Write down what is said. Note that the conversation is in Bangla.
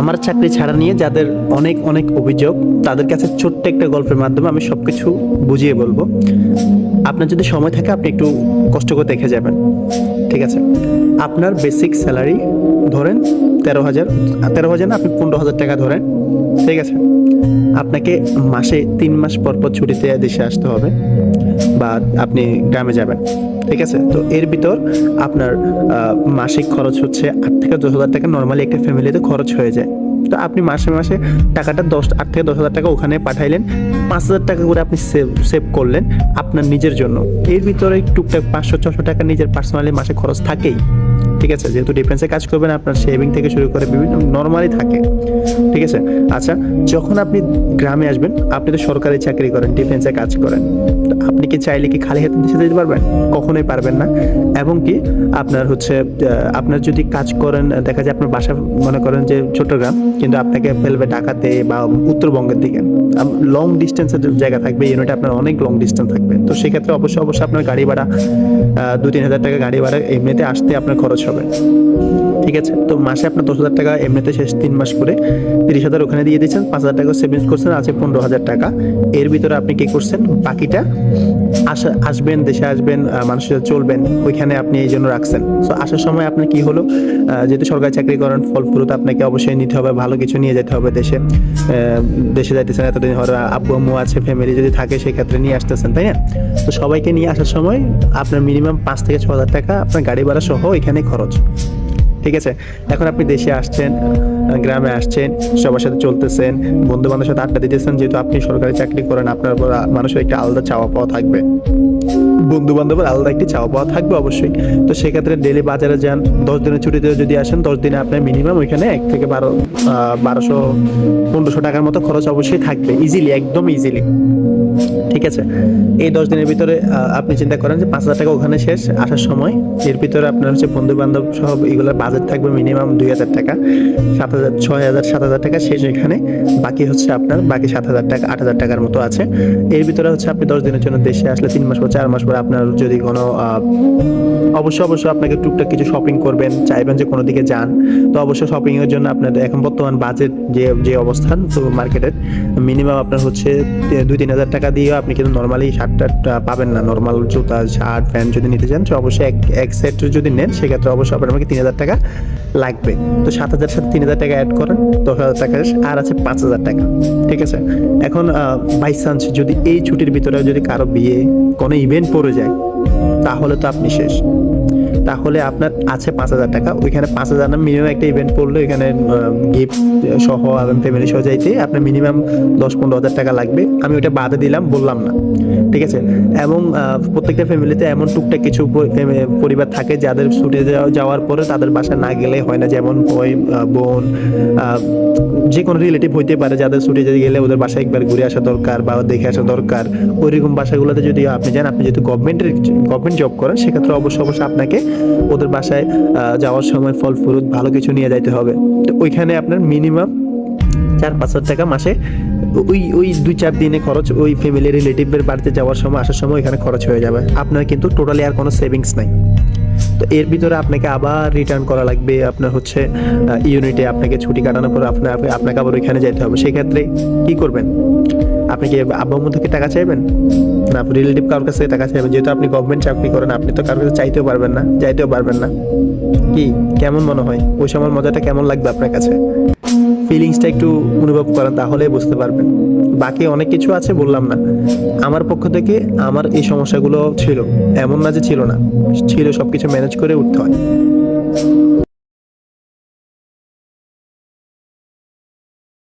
আমার চাকরি ছাড়া নিয়ে যাদের অনেক অনেক অভিযোগ, তাদের কাছে ছোট্ট একটা গল্পের মাধ্যমে আমি সব কিছু বুঝিয়ে বলবো। আপনার যদি সময় থাকে আপনি একটু কষ্ট করে দেখে যাবেন, ঠিক আছে? আপনার বেসিক স্যালারি ধরেন 13,000, 13,000 না, আপনি 15,000 টাকা ধরেন, ঠিক আছে? আপনাকে মাসে 3 মাস পর পর ছুটিতে দেশে আসতে হবে বা আপনি গ্রামে যাবেন, ঠিক আছে? তো এর ভিতর আপনার মাসিক খরচ হচ্ছে 8 থেকে 10,000 টাকা নর্মালি একটা ফ্যামিলিতে খরচ হয়ে যায়। তো আপনি মাসে মাসে টাকাটা 8 থেকে 10,000 টাকা ওখানে পাঠাইলেন, 5,000 টাকা করে আপনি সেভ করলেন আপনার নিজের জন্য। এর ভিতরে টুকটাক 500-600 টাকা নিজের পার্সোনালি মাসে খরচ থাকেই, ঠিক আছে? যেহেতু ডিফেন্সে কাজ করবেন, আপনার সেভিং থেকে শুরু করে বিভিন্ন নর্মালি থাকে, ঠিক আছে? আচ্ছা, যখন আপনি গ্রামে আসবেন, আপনি তো সরকারি চাকরি করেন, ডিফেন্সে কাজ করেন, তো আপনি কি চাইলে কি খালি হাতে দেশে যেতে পারবেন? কখনোই পারবেন না। এবং কি আপনার হচ্ছে আপনার যদি কাজ করেন, দেখা যায় আপনার বাসা মনে করেন যে চট্টগ্রাম, কিন্তু আপনাকে ফেলবে ঢাকাতে বা উত্তরবঙ্গের দিকে, লং ডিস্টেন্সের জায়গা থাকবে, ইউনিটে আপনার অনেক লং ডিস্টেন্স থাকবে। তো সেক্ষেত্রে অবশ্যই আপনার গাড়ি ভাড়া 2-3 হাজার টাকা গাড়ি ভাড়া এমনিতে আসতে আপনার খরচ হবে, ঠিক আছে? তো মাসে আপনার 10,000 টাকা এমনিতে শেষ 3 মাস করে 30,000 ওখানে দিয়ে দিচ্ছেন, 5,000 টাকা সেভিংস করছেন, আছে 15,000 টাকা। এর ভিতরে আপনি কি করছেন, বাকিটা আসবেন, দেশে আসবেন, মানুষের সাথে চলবেন, ওইখানে আপনি এই জন্য রাখছেন। তো আসার সময় আপনার কি হলো, যেহেতু সরকারি চাকরি করেন, ফলপ্রসূ আপনাকে অবশ্যই নিতে হবে, ভালো কিছু নিয়ে যেতে হবে দেশে। দেশে যাইতেছেন, এতদিন হয়তো আব্বু আম্মু আছে, ফ্যামিলি যদি থাকে সেক্ষেত্রে নিয়ে আসতেছেন, তাই না? তো সবাইকে নিয়ে আসার সময় আপনার মিনিমাম 5 থেকে 6,000 টাকা আপনার গাড়ি ভাড়া সহ এখানে খরচ, ঠিক আছে? এখন আপনি দেশে আসছেন, গ্রামে আসছেন, সবার সাথে চলতেছেন, বন্ধু বান্ধবের সাথে আড্ডা দিতেছেন। যেহেতু আপনি সরকারি চাকরি করেন, আপনার মানুষের একটা আলাদা চাওয়া পাওয়া থাকবে, বন্ধু বান্ধবের আলাদা একটি চাওয়া পাওয়া থাকবে অবশ্যই। তো সেক্ষেত্রে ডেলি বাজারে যান, 10 দিনের ছুটিতে যদি আসেন, 10 দিনে আপনার মিনিমাম ওইখানে 1 থেকে 1200-1500 টাকার মতো খরচ অবশ্যই থাকবে, ইজিলি, একদম ইজিলি, ঠিক আছে? এই 10 দিনের ভিতরে আপনি চিন্তা করেন যে 5,000 টাকা ওখানে শেষ আসার সময়। এর ভিতরে আপনার হচ্ছে বন্ধু বান্ধব সহ এগুলোর বাজেট থাকবে মিনিমাম 2,000 টাকা, 7,000, 6,000, 7,000 টাকা শেষ এখানে। বাকি হচ্ছে আপনার বাকি 7,000 টাকা, 8,000 টাকার মতো আছে। এর ভিতরে হচ্ছে আপনি 10 দিনের জন্য দেশে আসলে 3 মাস বা 4 মাস পরে আপনার যদি কোনো অবশ্যই আপনাকে টুকটাক কিছু শপিং করবেন, চাইবেন যে কোনো দিকে যান, তো অবশ্যই শপিং এর জন্য আপনার এখন বর্তমান বাজেট যে অবস্থান, তো মার্কেটের মিনিমাম আপনার হচ্ছে 2-3 হাজার টাকা দিয়ে আপনি কিন্তু নর্মালি শার্ট পাবেন না। নর্মাল জুতা, শার্ট, প্যান্ট যদি নিতে চান, তো অবশ্যই এক সেট যদি নেন, সেক্ষেত্রে অবশ্যই আপনাকে 3,000 টাকা লাগবে। তো 7,000 সাথে 3,000 টাকা অ্যাড করেন, 10,000 টাকা আর আছে 5,000 টাকা, ঠিক আছে? এখন বাই চান্স যদি এই ছুটির ভিতরে যদি কারো বিয়ে, কোনো ইভেন্ট পড়ে যায়, তাহলে তো আপনি শেষ। তাহলে আপনার আছে 5,000 টাকা, ওইখানে 5,000 না, মিনিমাম একটা ইভেন্ট পড়লে ওইখানে গিফট সহ এবং ফ্যামিলি সহ যাইতে আপনার মিনিমাম 10-15,000 টাকা লাগবে। আমি ওইটা বাদে দিলাম, বললাম না, ঠিক আছে? এবং প্রত্যেকটা ফ্যামিলিতে এমন টুকটাক কিছু পরিবার থাকে যাদের ছুটে যাওয়ার পরে তাদের বাসা না গেলে হয় না, যেমন ওই বোন, যে কোনো রিলেটিভ হইতে পারে, যাদের ছুটে গেলে ওদের বাসায় একবার ঘুরে আসা দরকার বা দেখে আসা দরকার। ওইরকম বাসাগুলোতে যদি আপনি যান, আপনি যেহেতু গভর্নমেন্ট জব করেন, সেক্ষেত্রে অবশ্যই আপনাকে ওদের বাসায় যাওয়ার সময় ফল ফ্রুট ভালো কিছু নিয়ে যাইতে হবে। তো ওইখানে আপনার মিনিমাম 4-5 হাজার টাকা মাসে ওই 2-4 দিনে খরচ, ওই ফ্যামিলি রিলেটিভের বাড়িতে যাওয়ার সময় আসার সময় ওইখানে খরচ হয়ে যাবে। আপনার কিন্তু টোটালি আর কোনো সেভিংস নাই। তো এর ভিতরে আপনাকে আবার রিটার্ন করা লাগবে, আপনার হচ্ছে ইউনিটে আপনাকে ছুটি কাটানোর পর আপনাকে আবার ওইখানে যেতে হবে। সেক্ষেত্রে কি করবেন? আপনি কি আব্বা আম্মু থেকে টাকা চাইবেন না রিলেটিভ কারোর কাছে টাকা চাইবেন? যেহেতু আপনি গভর্নমেন্ট চাকরি করেন, আপনি তো কারোর কাছে চাইতেও পারবেন না, যাইতেও পারবেন না। কি কেমন মনে হয় ওই সময়, মজাটা কেমন লাগবে আপনার কাছে? ফিলিংসটা একটু অনুভব করেন, তাহলে বুঝতে পারবেন। বাকি অনেক কিছু আছে, বললাম না। আমার পক্ষ থেকে আমার এই সমস্যাগুলো ছিল, এমন না যে ছিল না, ছিল, সবকিছু ম্যানেজ করে উঠতে হয়।